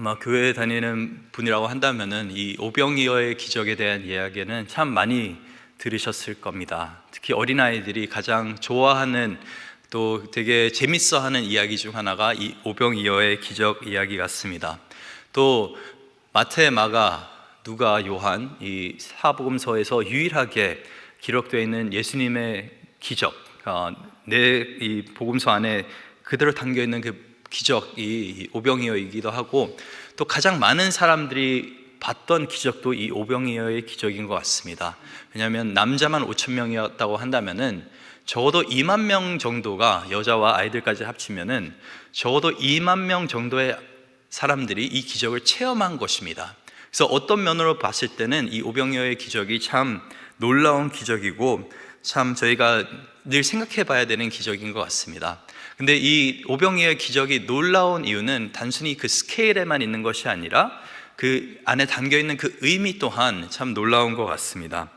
아마 교회에 다니는 분이라고 한다면은 이 오병이어의 기적에 대한 이야기는 참 많이 들으셨을 겁니다. 특히 어린아이들이 가장 좋아하는, 또 되게 재밌어하는 이야기 중 하나가 이 오병이어의 기적 이야기 같습니다. 또 마태, 마가, 누가, 요한 이 사복음서에서 유일하게 기록되어 있는 예수님의 기적, 이 복음서 안에 그대로 담겨 있는 그 기적이 오병이어이기도 하고, 또 가장 많은 사람들이 봤던 기적도 이 오병이어의 기적인 것 같습니다. 왜냐하면 남자만 5천 명이었다고 한다면은 적어도 2만 명 정도가, 여자와 아이들까지 합치면은 적어도 2만 명 정도의 사람들이 이 기적을 체험한 것입니다. 그래서 어떤 면으로 봤을 때는 이 오병이어의 기적이 참 놀라운 기적이고 참 저희가 늘 생각해 봐야 되는 기적인 것 같습니다. 근데 이 오병이어의 기적이 놀라운 이유는 단순히 그 스케일에만 있는 것이 아니라 그 안에 담겨 있는 그 의미 또한 참 놀라운 것 같습니다.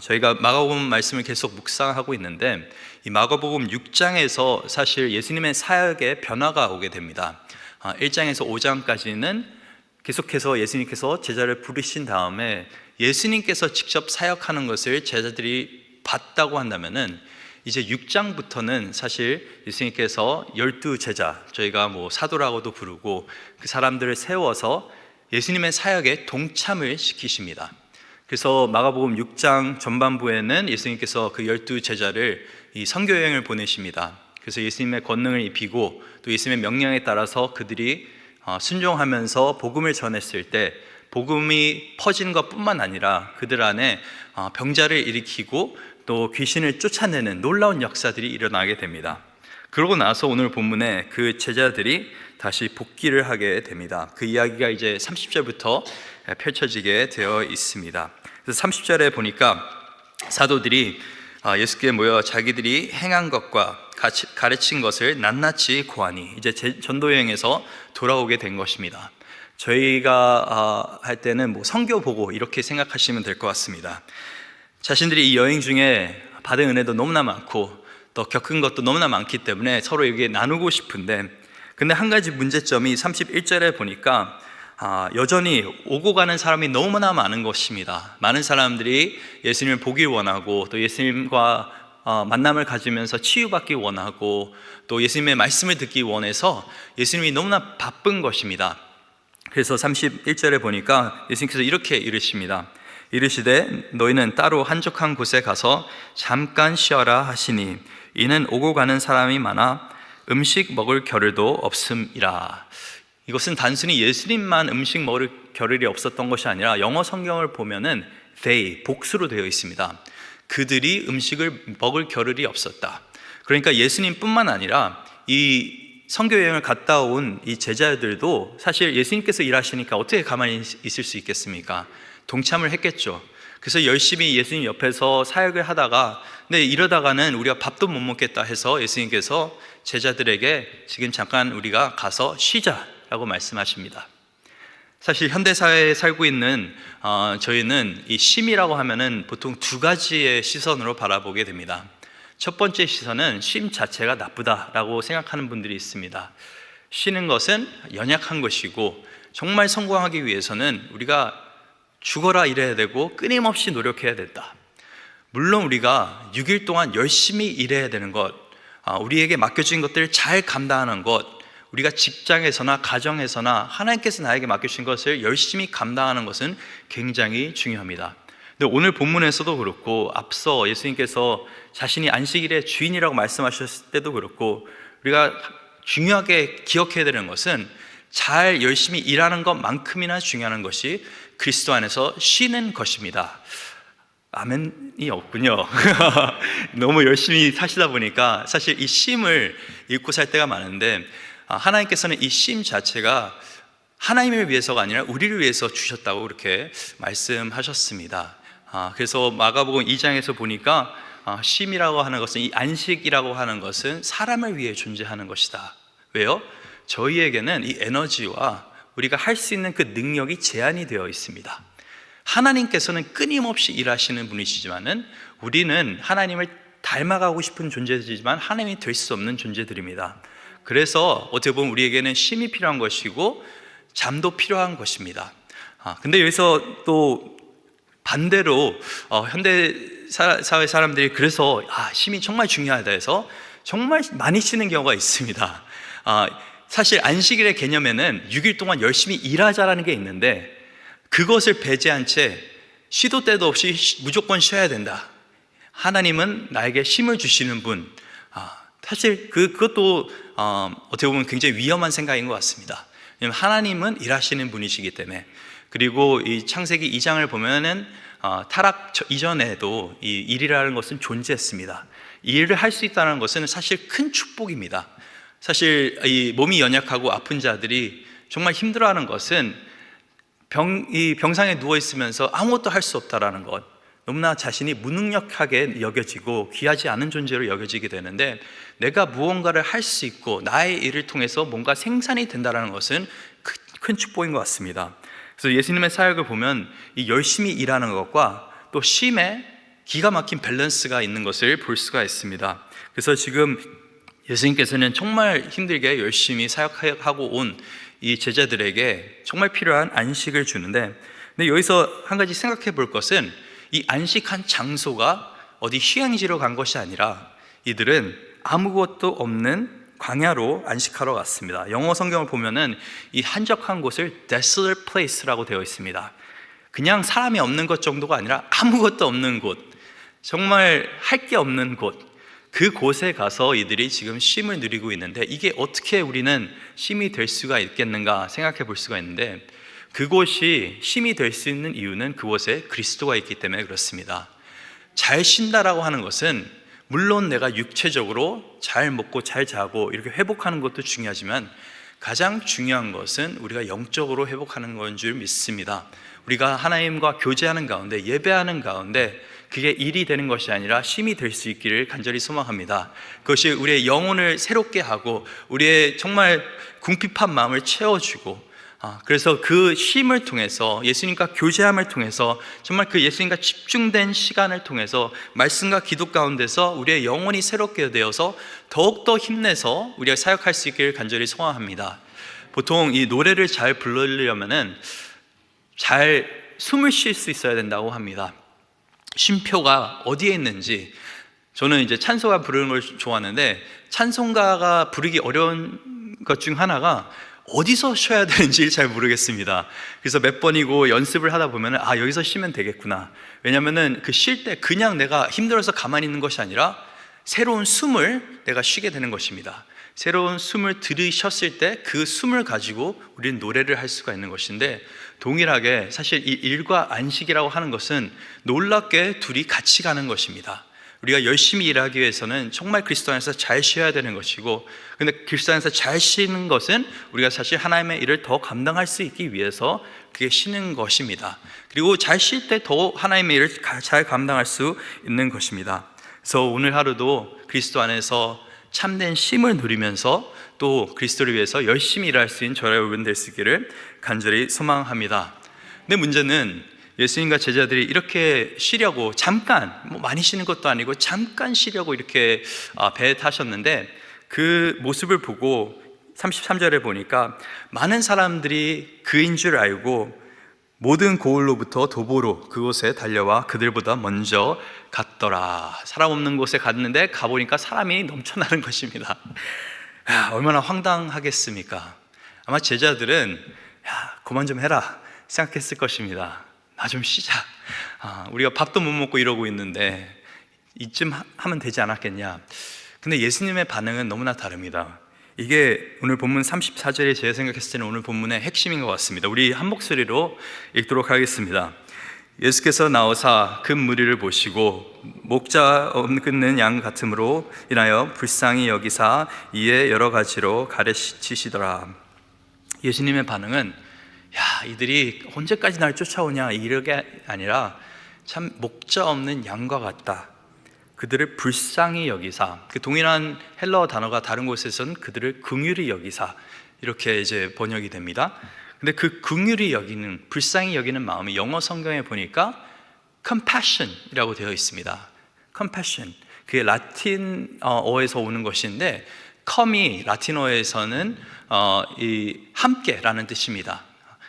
저희가 마가복음 말씀을 계속 묵상하고 있는데, 이 마가복음 6장에서 사실 예수님의 사역에 변화가 오게 됩니다. 1장에서 5장까지는 계속해서 예수님께서 제자를 부르신 다음에 예수님께서 직접 사역하는 것을 제자들이 봤다고 한다면은, 이제 6장부터는 사실 예수님께서 12제자, 저희가 사도라고도 부르고, 그 사람들을 세워서 예수님의 사역에 동참을 시키십니다. 그래서 마가복음 6장 전반부에는 예수님께서 그 12제자를 이 선교여행을 보내십니다. 그래서 예수님의 권능을 입히고 또 예수님의 명령에 따라서 그들이 순종하면서 복음을 전했을 때 복음이 퍼지는 것뿐만 아니라 그들 안에 병자를 일으키고 또 귀신을 쫓아내는 놀라운 역사들이 일어나게 됩니다. 그러고 나서 오늘 본문에 그 제자들이 다시 복귀를 하게 됩니다. 그 이야기가 이제 30절부터 펼쳐지게 되어 있습니다. 그래서 30절에 보니까 사도들이 예수께 모여 자기들이 행한 것과 가르친 것을 낱낱이 고하니, 이제 전도여행에서 돌아오게 된 것입니다. 저희가 할 때는 선교 보고 이렇게 생각하시면 될 것 같습니다. 자신들이 이 여행 중에 받은 은혜도 너무나 많고 또 겪은 것도 너무나 많기 때문에 서로 이게 나누고 싶은데, 근데 한 가지 문제점이 31절에 보니까 여전히 오고 가는 사람이 너무나 많은 것입니다. 많은 사람들이 예수님을 보길 원하고 또 예수님과 만남을 가지면서 치유받기 원하고 또 예수님의 말씀을 듣기 원해서 예수님이 너무나 바쁜 것입니다. 그래서 31절에 보니까 예수님께서 이렇게 이르십니다. 이르시되 너희는 따로 한적한 곳에 가서 잠깐 쉬어라 하시니, 이는 오고 가는 사람이 많아 음식 먹을 겨를도 없음이라. 이것은 단순히 예수님만 음식 먹을 겨를이 없었던 것이 아니라 영어 성경을 보면은 they, 복수로 되어 있습니다. 그들이 음식을 먹을 겨를이 없었다. 그러니까 예수님뿐만 아니라 이 선교여행을 갔다 온 이 제자들도 사실 예수님께서 일하시니까 어떻게 가만히 있을 수 있겠습니까? 동참을 했겠죠. 그래서 열심히 예수님 옆에서 사역을 하다가, 근데 이러다가는 우리가 밥도 못 먹겠다 해서 예수님께서 제자들에게 지금 잠깐 우리가 가서 쉬자라고 말씀하십니다. 사실 현대사회에 살고 있는 저희는 이 쉼이라고 하면은 보통 두 가지의 시선으로 바라보게 됩니다. 첫 번째 시선은 쉼 자체가 나쁘다라고 생각하는 분들이 있습니다. 쉬는 것은 연약한 것이고 정말 성공하기 위해서는 우리가 죽어라 일해야 되고 끊임없이 노력해야 된다. 물론 우리가 6일 동안 열심히 일해야 되는 것, 우리에게 맡겨진 것들을 잘 감당하는 것, 우리가 직장에서나 가정에서나 하나님께서 나에게 맡겨주신 것을 열심히 감당하는 것은 굉장히 중요합니다. 근데 오늘 본문에서도 그렇고 앞서 예수님께서 자신이 안식일의 주인이라고 말씀하셨을 때도 그렇고, 우리가 중요하게 기억해야 되는 것은 잘 열심히 일하는 것만큼이나 중요한 것이 그리스도 안에서 쉬는 것입니다. 아멘이 없군요. 너무 열심히 사시다 보니까 사실 이 쉼을 잊고 살 때가 많은데, 하나님께서는 이 쉼 자체가 하나님을 위해서가 아니라 우리를 위해서 주셨다고 그렇게 말씀하셨습니다. 그래서 마가복음 2장에서 보니까 쉼이라고 하는 것은, 이 안식이라고 하는 것은 사람을 위해 존재하는 것이다. 왜요? 저희에게는 이 에너지와 우리가 할 수 있는 그 능력이 제한이 되어 있습니다. 하나님께서는 끊임없이 일하시는 분이시지만은 우리는 하나님을 닮아가고 싶은 존재이지만 하나님이 될 수 없는 존재들입니다. 그래서 어떻게 보면 우리에게는 쉼이 필요한 것이고 잠도 필요한 것입니다. 근데 여기서 또 반대로 현대 사회 사람들이 그래서 쉼이 정말 중요하다 해서 정말 많이 쉬는 경우가 있습니다. 사실 안식일의 개념에는 6일 동안 열심히 일하자라는 게 있는데, 그것을 배제한 채 시도 때도 없이 무조건 쉬어야 된다. 하나님은 나에게 쉼을 주시는 분. 사실 그것도 어떻게 보면 굉장히 위험한 생각인 것 같습니다. 왜냐하면 하나님은 일하시는 분이시기 때문에. 그리고 이 창세기 2장을 보면은 타락 이전에도 이 일이라는 것은 존재했습니다. 이 일을 할 수 있다는 것은 사실 큰 축복입니다. 사실 이 몸이 연약하고 아픈 자들이 정말 힘들어하는 것은 이 병상에 누워 있으면서 아무것도 할 수 없다라는 것, 너무나 자신이 무능력하게 여겨지고 귀하지 않은 존재로 여겨지게 되는데, 내가 무언가를 할 수 있고 나의 일을 통해서 뭔가 생산이 된다는 것은 큰 축복인 것 같습니다. 그래서 예수님의 사역을 보면 이 열심히 일하는 것과 또 쉼에 기가 막힌 밸런스가 있는 것을 볼 수가 있습니다. 그래서 지금 예수님께서는 정말 힘들게 열심히 사역하고 온 이 제자들에게 정말 필요한 안식을 주는데, 근데 여기서 한 가지 생각해 볼 것은, 이 안식한 장소가 어디 휴양지로 간 것이 아니라 이들은 아무것도 없는 광야로 안식하러 갔습니다. 영어 성경을 보면은 이 한적한 곳을 desolate place라고 되어 있습니다. 그냥 사람이 없는 것 정도가 아니라 아무것도 없는 곳, 정말 할 게 없는 곳, 그 곳에 가서 이들이 지금 쉼을 누리고 있는데, 이게 어떻게 우리는 쉼이 될 수가 있겠는가 생각해 볼 수가 있는데, 그곳이 쉼이 될 수 있는 이유는 그곳에 그리스도가 있기 때문에 그렇습니다. 잘 쉰다라고 하는 것은 물론 내가 육체적으로 잘 먹고 잘 자고 이렇게 회복하는 것도 중요하지만, 가장 중요한 것은 우리가 영적으로 회복하는 건 줄 믿습니다. 우리가 하나님과 교제하는 가운데, 예배하는 가운데 그게 일이 되는 것이 아니라 쉼이 될 수 있기를 간절히 소망합니다. 그것이 우리의 영혼을 새롭게 하고 우리의 정말 궁핍한 마음을 채워주고, 그래서 그 쉼을 통해서, 예수님과 교제함을 통해서, 정말 그 예수님과 집중된 시간을 통해서 말씀과 기도 가운데서 우리의 영혼이 새롭게 되어서 더욱더 힘내서 우리가 사역할 수 있기를 간절히 소망합니다. 보통 이 노래를 잘 부르려면은 잘 숨을 쉴 수 있어야 된다고 합니다. 쉼표가 어디에 있는지, 저는 이제 찬송가 부르는 걸 좋아하는데, 찬송가가 부르기 어려운 것 중 하나가 어디서 쉬어야 되는지 잘 모르겠습니다. 그래서 몇 번이고 연습을 하다 보면 여기서 쉬면 되겠구나. 왜냐하면 그 쉴 때 그냥 내가 힘들어서 가만히 있는 것이 아니라 새로운 숨을 내가 쉬게 되는 것입니다. 새로운 숨을 들이쉬었을 때 그 숨을 가지고 우리는 노래를 할 수가 있는 것인데, 동일하게 사실 이 일과 안식이라고 하는 것은 놀랍게 둘이 같이 가는 것입니다. 우리가 열심히 일하기 위해서는 정말 그리스도 안에서 잘 쉬어야 되는 것이고, 근데 그리스도 안에서 잘 쉬는 것은 우리가 사실 하나님의 일을 더 감당할 수 있기 위해서 그게 쉬는 것입니다. 그리고 잘 쉴 때 더 하나님의 일을 잘 감당할 수 있는 것입니다. 그래서 오늘 하루도 그리스도 안에서 참된 쉼을 누리면서 또 그리스도를 위해서 열심히 일할 수 있는 저와 여러분 될 수 있기를 간절히 소망합니다. 근데 문제는 예수님과 제자들이 이렇게 쉬려고 잠깐, 많이 쉬는 것도 아니고 잠깐 쉬려고 이렇게 배에 타셨는데, 그 모습을 보고 33절에 보니까 많은 사람들이 그인 줄 알고 모든 고을로부터 도보로 그곳에 달려와 그들보다 먼저 갔더라. 사람 없는 곳에 갔는데 가보니까 사람이 넘쳐나는 것입니다. 얼마나 황당하겠습니까? 아마 제자들은 그만 좀 해라 생각했을 것입니다. 나 좀 쉬자. 우리가 밥도 못 먹고 이러고 있는데 이쯤 하면 되지 않았겠냐. 근데 예수님의 반응은 너무나 다릅니다. 이게 오늘 본문 34절에 제가 생각했을 때는 오늘 본문의 핵심인 것 같습니다. 우리 한 목소리로 읽도록 하겠습니다. 예수께서 나오사 그 무리를 보시고 목자 없는 양 같음으로 인하여 불쌍히 여기사 이에 여러 가지로 가르치시더라. 예수님의 반응은 이들이 언제까지 날 쫓아오냐 이게 아니라 참 목자 없는 양과 같다. 그들을 불쌍히 여기사, 그 동일한 헬라어 단어가 다른 곳에서는 그들을 긍휼히 여기사 이렇게 이제 번역이 됩니다. 근데 그 긍휼히 여기는, 불쌍히 여기는 마음이 영어 성경에 보니까 compassion이라고 되어 있습니다. compassion, 그게 라틴어에서 오는 것인데, come이 라틴어에서는 이 함께라는 뜻입니다.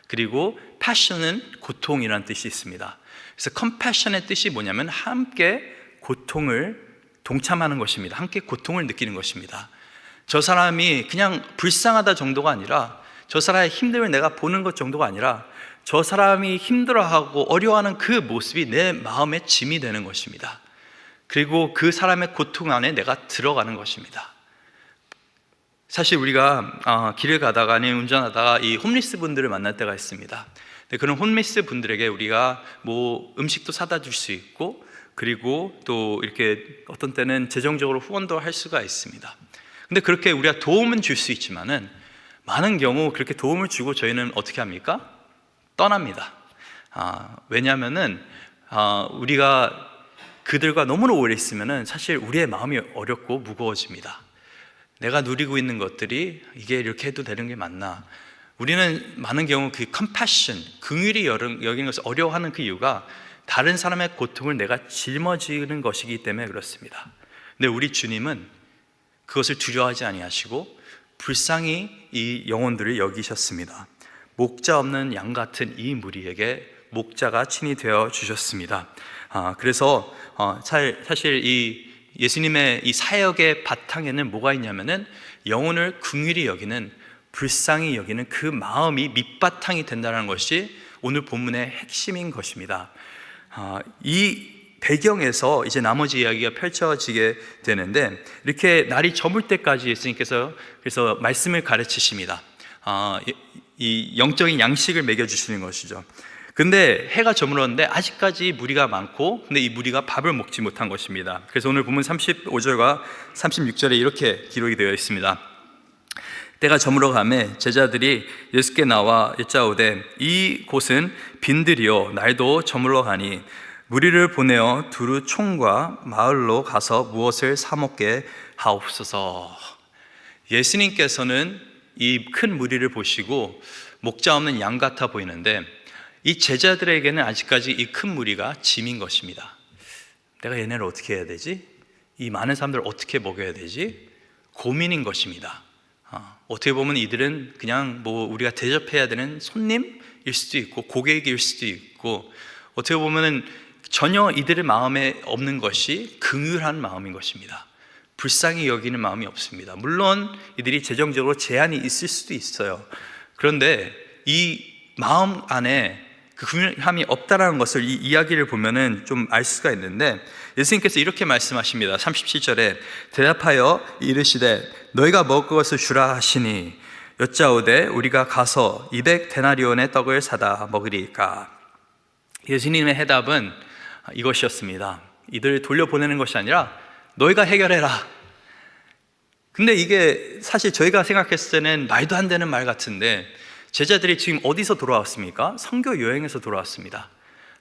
그리고 passion은 고통이라는 뜻이 있습니다. 그래서 compassion의 뜻이 뭐냐면 함께 고통을 동참하는 것입니다. 함께 고통을 느끼는 것입니다. 저 사람이 그냥 불쌍하다 정도가 아니라, 저 사람의 힘듦을 내가 보는 것 정도가 아니라, 저 사람이 힘들어하고 어려워하는 그 모습이 내 마음의 짐이 되는 것입니다. 그리고 그 사람의 고통 안에 내가 들어가는 것입니다. 사실 우리가 길을 가다가 아니면 운전하다가 이 홈리스 분들을 만날 때가 있습니다. 그런 홈리스 분들에게 우리가 뭐 음식도 사다 줄 수 있고, 그리고 또 이렇게 어떤 때는 재정적으로 후원도 할 수가 있습니다. 근데 그렇게 우리가 도움은 줄 수 있지만은 많은 경우 그렇게 도움을 주고 저희는 어떻게 합니까? 떠납니다. 왜냐하면은 우리가 그들과 너무나 오래 있으면은 사실 우리의 마음이 어렵고 무거워집니다. 내가 누리고 있는 것들이 이게 이렇게 해도 되는 게 맞나? 우리는 많은 경우 그 compassion, 긍휼히 여기는 것을 어려워하는 그 이유가 다른 사람의 고통을 내가 짊어지는 것이기 때문에 그렇습니다. 근데 우리 주님은 그것을 두려워하지 아니하시고 불쌍히 이 영혼들을 여기셨습니다. 목자 없는 양 같은 이 무리에게 목자가 친히 되어 주셨습니다. 그래서 사실 이 예수님의 이 사역의 바탕에는 뭐가 있냐면은 영혼을 긍휼히 여기는, 불쌍히 여기는 그 마음이 밑바탕이 된다는 것이 오늘 본문의 핵심인 것입니다. 이 배경에서 이제 나머지 이야기가 펼쳐지게 되는데, 이렇게 날이 저물 때까지 예수님께서 그래서 말씀을 가르치십니다. 이 영적인 양식을 먹여주시는 것이죠. 근데 해가 저물었는데 아직까지 무리가 많고, 근데 이 무리가 밥을 먹지 못한 것입니다. 그래서 오늘 본문 35절과 36절에 이렇게 기록이 되어 있습니다. 때가 저물어 가매 제자들이 예수께 나와 여짜오되 이 곳은 빈들이요 날도 저물어 가니 무리를 보내어 두루 총과 마을로 가서 무엇을 사 먹게 하옵소서. 예수님께서는 이 큰 무리를 보시고 목자 없는 양 같아 보이는데, 이 제자들에게는 아직까지 이 큰 무리가 짐인 것입니다. 내가 얘네를 어떻게 해야 되지? 이 많은 사람들을 어떻게 먹여야 되지? 고민인 것입니다. 어떻게 보면 이들은 그냥 뭐 우리가 대접해야 되는 손님일 수도 있고 고객일 수도 있고, 어떻게 보면 전혀 이들의 마음에 없는 것이 긍휼한 마음인 것입니다. 불쌍히 여기는 마음이 없습니다. 물론 이들이 재정적으로 제한이 있을 수도 있어요. 그런데 이 마음 안에 그 긍휼함이 없다라는 것을 이 이야기를 보면은 좀 알 수가 있는데, 예수님께서 이렇게 말씀하십니다. 37절에 대답하여 이르시되 너희가 먹을 것을 주라 하시니 여짜오되 우리가 가서 200데나리온의 떡을 사다 먹으리까. 예수님의 해답은 이것이었습니다. 이들을 돌려보내는 것이 아니라 너희가 해결해라. 근데 이게 사실 저희가 생각했을 때는 말도 안 되는 말 같은데, 제자들이 지금 어디서 돌아왔습니까? 선교 여행에서 돌아왔습니다.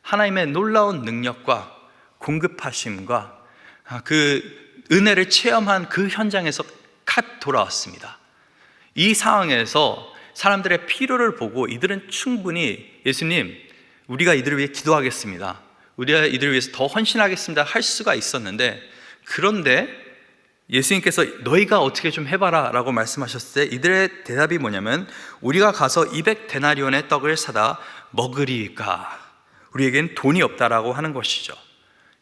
하나님의 놀라운 능력과 공급하심과 그 은혜를 체험한 그 현장에서 갓 돌아왔습니다. 이 상황에서 사람들의 필요를 보고 이들은 충분히 예수님, 우리가 이들을 위해 기도하겠습니다, 우리가 이들을 위해서 더 헌신하겠습니다 할 수가 있었는데, 그런데 예수님께서 너희가 어떻게 좀 해봐라 라고 말씀하셨을 때 이들의 대답이 뭐냐면 우리가 가서 200데나리온의 떡을 사다 먹으리까. 우리에겐 돈이 없다라고 하는 것이죠.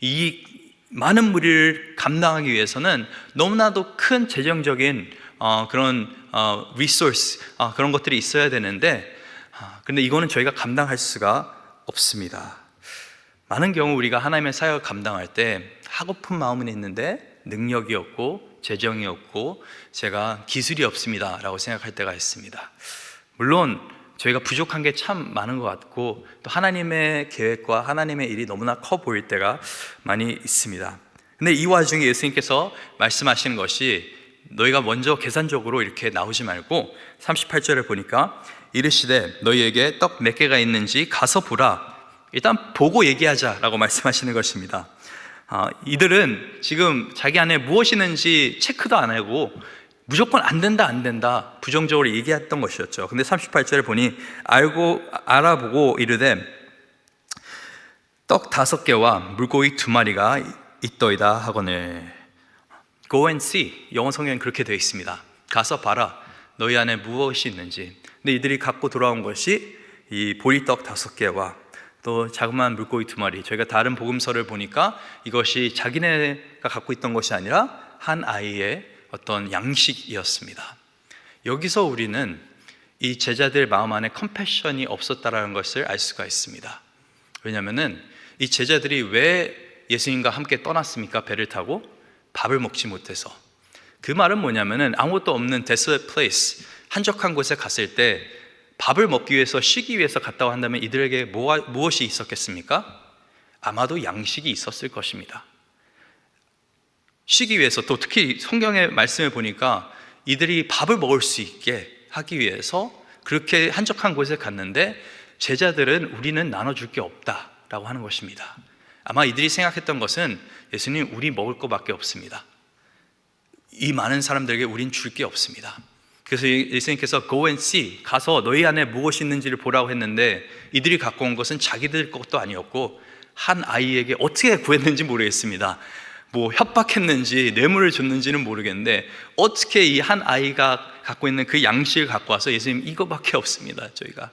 이 많은 무리를 감당하기 위해서는 너무나도 큰 재정적인 그런 리소스, 그런 것들이 있어야 되는데, 근데 이거는 저희가 감당할 수가 없습니다. 많은 경우 우리가 하나님의 사역을 감당할 때 하고픈 마음은 있는데 능력이 없고 재정이 없고 제가 기술이 없습니다 라고 생각할 때가 있습니다. 물론 저희가 부족한 게 참 많은 것 같고, 또 하나님의 계획과 하나님의 일이 너무나 커 보일 때가 많이 있습니다. 근데 이 와중에 예수님께서 말씀하시는 것이 너희가 먼저 계산적으로 이렇게 나오지 말고 38절에 보니까 이르시되 너희에게 떡 몇 개가 있는지 가서 보라. 일단 보고 얘기하자라고 말씀하시는 것입니다. 이들은 지금 자기 안에 무엇이 있는지 체크도 안 하고 무조건 안 된다 부정적으로 얘기했던 것이었죠. 근데 38절에 보니 알아보고 이르되 떡 5개와 물고기 2마리가 있더이다 하거늘. Go and see. 영어 성경엔 그렇게 되어 있습니다. 가서 봐라. 너희 안에 무엇이 있는지. 근데 이들이 갖고 돌아온 것이 이 보리떡 5개와 또 자그마한 물고기 2마리. 저희가 다른 복음서를 보니까 이것이 자기네가 갖고 있던 것이 아니라 한 아이의 어떤 양식이었습니다. 여기서 우리는 이 제자들 마음 안에 컴패션이 없었다라는 것을 알 수가 있습니다. 왜냐하면 이 제자들이 왜 예수님과 함께 떠났습니까? 배를 타고 밥을 먹지 못해서. 그 말은 뭐냐면은 아무것도 없는 desolate place, 한적한 곳에 갔을 때 밥을 먹기 위해서 쉬기 위해서 갔다고 한다면 이들에게 무엇이 있었겠습니까? 아마도 양식이 있었을 것입니다. 쉬기 위해서, 또 특히 성경의 말씀을 보니까 이들이 밥을 먹을 수 있게 하기 위해서 그렇게 한적한 곳에 갔는데 제자들은 우리는 나눠줄 게 없다라고 하는 것입니다. 아마 이들이 생각했던 것은 예수님, 우리 먹을 것밖에 없습니다. 이 많은 사람들에게 우린 줄 게 없습니다. 그래서 예수님께서 Go and see, 가서 너희 안에 무엇이 있는지를 보라고 했는데 이들이 갖고 온 것은 자기들 것도 아니었고 한 아이에게 어떻게 구했는지 모르겠습니다. 뭐 협박했는지 뇌물을 줬는지는 모르겠는데 어떻게 이 한 아이가 갖고 있는 그 양식을 갖고 와서 예수님, 이거밖에 없습니다. 저희가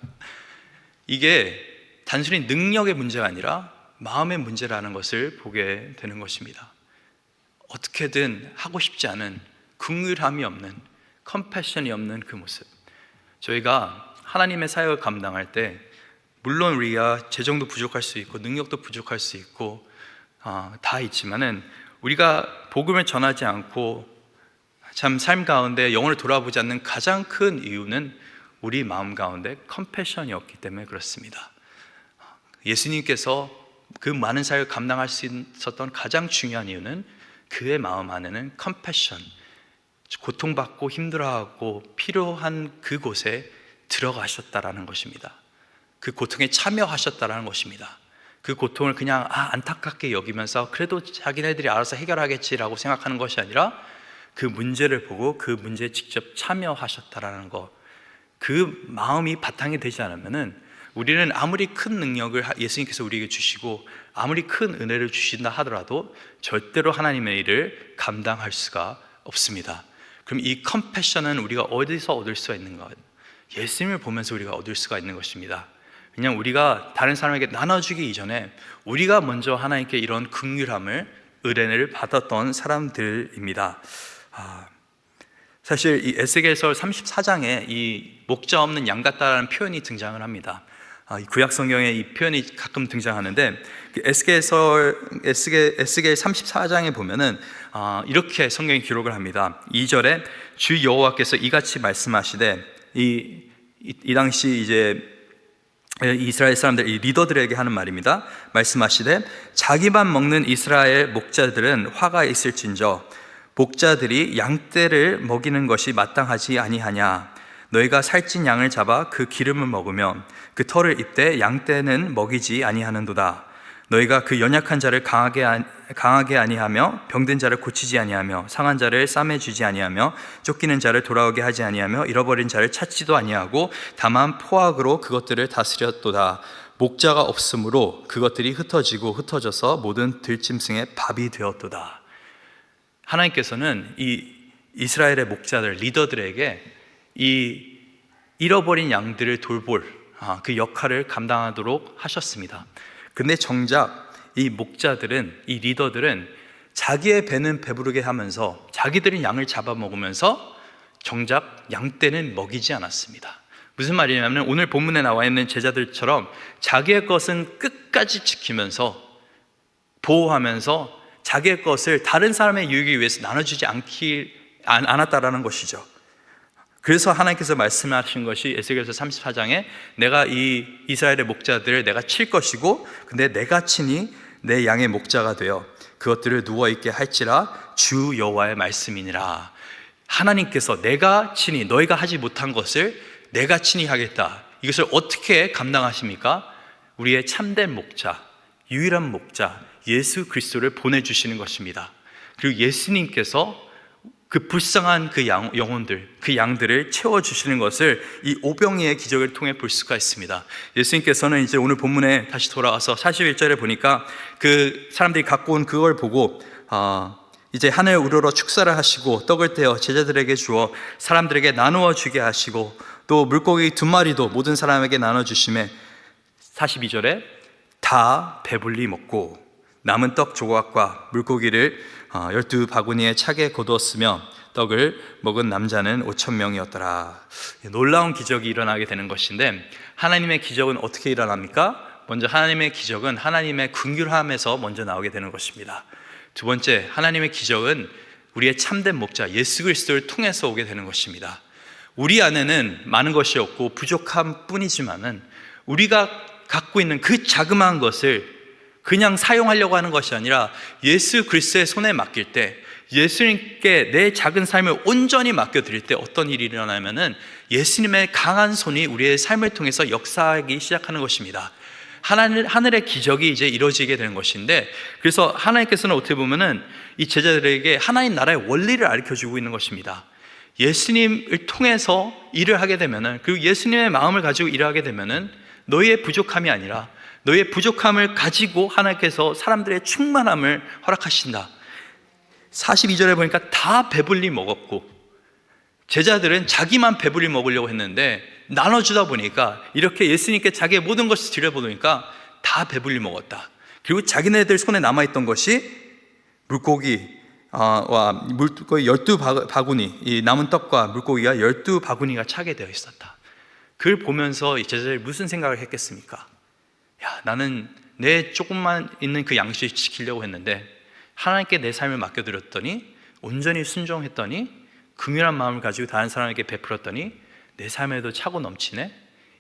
이게 단순히 능력의 문제가 아니라 마음의 문제라는 것을 보게 되는 것입니다. 어떻게든 하고 싶지 않은, 긍휼함이 없는, 컴패션이 없는 그 모습. 저희가 하나님의 사역을 감당할 때 물론 우리가 재정도 부족할 수 있고 능력도 부족할 수 있고 다 있지만은 우리가 복음을 전하지 않고 참 삶 가운데 영혼을 돌아보지 않는 가장 큰 이유는 우리 마음 가운데 컴패션이 없기 때문에 그렇습니다. 예수님께서 그 많은 사역을 감당할 수 있었던 가장 중요한 이유는 그의 마음 안에는 컴패션, 고통받고 힘들어하고 필요한 그곳에 들어가셨다라는 것입니다. 그 고통에 참여하셨다라는 것입니다. 그 고통을 그냥 안타깝게 여기면서 그래도 자기네들이 알아서 해결하겠지라고 생각하는 것이 아니라 그 문제를 보고 그 문제에 직접 참여하셨다라는 것, 그 마음이 바탕이 되지 않으면은 우리는 아무리 큰 능력을 예수님께서 우리에게 주시고 아무리 큰 은혜를 주신다 하더라도 절대로 하나님의 일을 감당할 수가 없습니다. 그럼 이 컴패션은 우리가 어디서 얻을 수가 있는 것? 예수님을 보면서 우리가 얻을 수가 있는 것입니다. 그냥 우리가 다른 사람에게 나눠주기 이전에 우리가 먼저 하나님께 이런 긍휼함을, 은혜를 받았던 사람들입니다. 사실 이 에스겔서 34장에 이 목자 없는 양 같다라는 표현이 등장을 합니다. 구약 성경에 이 표현이 가끔 등장하는데 에스겔 34장에 보면은 이렇게 성경이 기록을 합니다. 2절에 주 여호와께서 이같이 말씀하시되, 이 당시 이제 이스라엘 사람들, 이 리더들에게 하는 말입니다. 말씀하시되 자기만 먹는 이스라엘 목자들은 화가 있을진저 목자들이 양떼를 먹이는 것이 마땅하지 아니하냐. 너희가 살찐 양을 잡아 그 기름을 먹으며 그 털을 입되 양떼는 먹이지 아니하는도다. 너희가 그 연약한 자를 강하게 아니하며 병든 자를 고치지 아니하며 상한 자를 싸매주지 아니하며 쫓기는 자를 돌아오게 하지 아니하며 잃어버린 자를 찾지도 아니하고 다만 포악으로 그것들을 다스렸도다. 목자가 없으므로 그것들이 흩어져서 모든 들짐승의 밥이 되었도다. 하나님께서는 이 이스라엘의 목자들, 리더들에게 이 잃어버린 양들을 돌볼 그 역할을 감당하도록 하셨습니다. 근데 정작 이 목자들은, 이 리더들은 자기의 배는 배부르게 하면서 자기들은 양을 잡아먹으면서 정작 양떼는 먹이지 않았습니다. 무슨 말이냐면 오늘 본문에 나와 있는 제자들처럼 자기의 것은 끝까지 지키면서 보호하면서 자기의 것을 다른 사람의 유익을 위해서 나눠주지 않았다라는 것이죠. 그래서 하나님께서 말씀하신 것이 에스겔서 34장에 내가 이 이스라엘의 목자들을 내가 칠 것이고 근데 내가 친히 내 양의 목자가 되어 그것들을 누워있게 할지라 주 여호와의 말씀이니라. 하나님께서 내가 친히, 너희가 하지 못한 것을 내가 친히 하겠다. 이것을 어떻게 감당하십니까? 우리의 참된 목자, 유일한 목자 예수 그리스도를 보내주시는 것입니다. 그리고 예수님께서 그 불쌍한 그 영혼들, 그 양들을 채워주시는 것을 이 오병이의 기적을 통해 볼 수가 있습니다. 예수님께서는 이제 오늘 본문에 다시 돌아와서 41절에 보니까 그 사람들이 갖고 온 그걸 보고 이제 하늘 우러러 축사를 하시고 떡을 떼어 제자들에게 주어 사람들에게 나누어 주게 하시고 또 물고기 2마리도 모든 사람에게 나눠 주심에 42절에 다 배불리 먹고 남은 떡 조각과 물고기를 12바구니에 차게 거두었으며 떡을 먹은 남자는 5,000명이었더라. 놀라운 기적이 일어나게 되는 것인데, 하나님의 기적은 어떻게 일어납니까? 먼저 하나님의 기적은 하나님의 긍휼함에서 먼저 나오게 되는 것입니다. 두 번째, 하나님의 기적은 우리의 참된 목자 예수 그리스도를 통해서 오게 되는 것입니다. 우리 안에는 많은 것이 없고 부족함 뿐이지만은 우리가 갖고 있는 그 자그마한 것을 그냥 사용하려고 하는 것이 아니라 예수 그리스도의 손에 맡길 때, 예수님께 내 작은 삶을 온전히 맡겨드릴 때 어떤 일이 일어나면은 예수님의 강한 손이 우리의 삶을 통해서 역사하기 시작하는 것입니다. 하늘의 기적이 이제 이루어지게 되는 것인데, 그래서 하나님께서는 어떻게 보면은 이 제자들에게 하나님 나라의 원리를 가르쳐주고 있는 것입니다. 예수님을 통해서 일을 하게 되면은, 그리고 예수님의 마음을 가지고 일을 하게 되면은 너희의 부족함이 아니라 너희의 부족함을 가지고 하나님께서 사람들의 충만함을 허락하신다. 42절에 보니까 다 배불리 먹었고, 제자들은 자기만 배불리 먹으려고 했는데 나눠주다 보니까, 이렇게 예수님께 자기의 모든 것을 드려보니까 다 배불리 먹었다. 그리고 자기네들 손에 남아있던 것이 물고기 12바구니, 이 남은 떡과 물고기가 12바구니가 차게 되어 있었다. 그걸 보면서 이 제자들이 무슨 생각을 했겠습니까? 야, 나는 내 조금만 있는 그 양식을 지키려고 했는데 하나님께 내 삶을 맡겨드렸더니, 온전히 순종했더니, 긍휼한 마음을 가지고 다른 사람에게 베풀었더니 내 삶에도 차고 넘치네.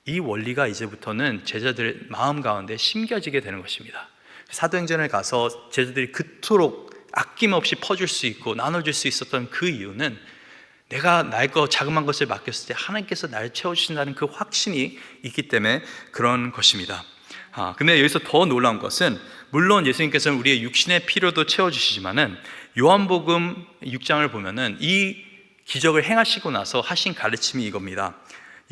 이 원리가 이제부터는 제자들의 마음 가운데 심겨지게 되는 것입니다. 사도행전에 가서 제자들이 그토록 아낌없이 퍼줄 수 있고 나눠줄 수 있었던 그 이유는, 내가 나의 거 자그마한 것을 맡겼을 때 하나님께서 나를 채워주신다는 그 확신이 있기 때문에 그런 것입니다. 근데 여기서 더 놀라운 것은, 물론 예수님께서는 우리의 육신의 필요도 채워주시지만은 요한복음 6장을 보면은 이 기적을 행하시고 나서 하신 가르침이 이겁니다.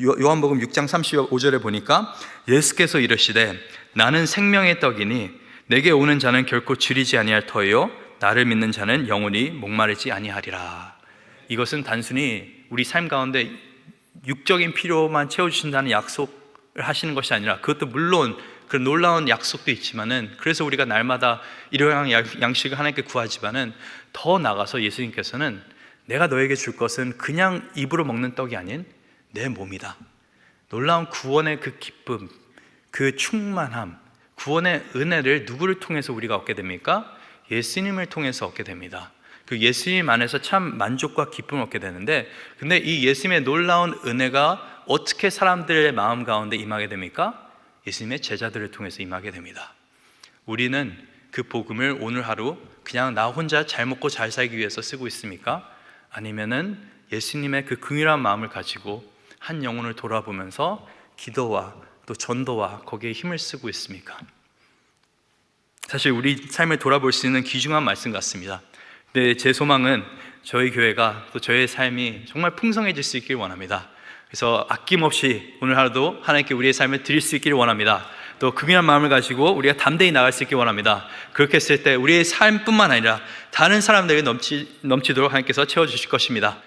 요한복음 6장 35절에 보니까 예수께서 이르시되 나는 생명의 떡이니 내게 오는 자는 결코 줄이지 아니할 터이요 나를 믿는 자는 영원히 목마르지 아니하리라. 이것은 단순히 우리 삶 가운데 육적인 필요만 채워주신다는 약속을 하시는 것이 아니라, 그것도 물론 그 놀라운 약속도 있지만은, 그래서 우리가 날마다 일용할 양식을 하나님께 구하지만은 더 나아가서 예수님께서는 내가 너에게 줄 것은 그냥 입으로 먹는 떡이 아닌 내 몸이다. 놀라운 구원의 그 기쁨, 그 충만함, 구원의 은혜를 누구를 통해서 우리가 얻게 됩니까? 예수님을 통해서 얻게 됩니다. 그 예수님 안에서 참 만족과 기쁨을 얻게 되는데, 근데 이 예수님의 놀라운 은혜가 어떻게 사람들의 마음 가운데 임하게 됩니까? 예수님의 제자들을 통해서 임하게 됩니다. 우리는 그 복음을 오늘 하루 그냥 나 혼자 잘 먹고 잘 살기 위해서 쓰고 있습니까? 아니면은 예수님의 그 긍휼한 마음을 가지고 한 영혼을 돌아보면서 기도와 또 전도와 거기에 힘을 쓰고 있습니까? 사실 우리 삶을 돌아볼 수 있는 귀중한 말씀 같습니다. 근데 제 소망은 저희 교회가, 또 저의 삶이 정말 풍성해질 수 있길 원합니다. 그래서 아낌없이 오늘 하루도 하나님께 우리의 삶을 드릴 수 있기를 원합니다. 또 긍휼한 마음을 가지고 우리가 담대히 나갈 수 있길 원합니다. 그렇게 했을 때 우리의 삶뿐만 아니라 다른 사람들에게 넘치도록 하나님께서 채워주실 것입니다.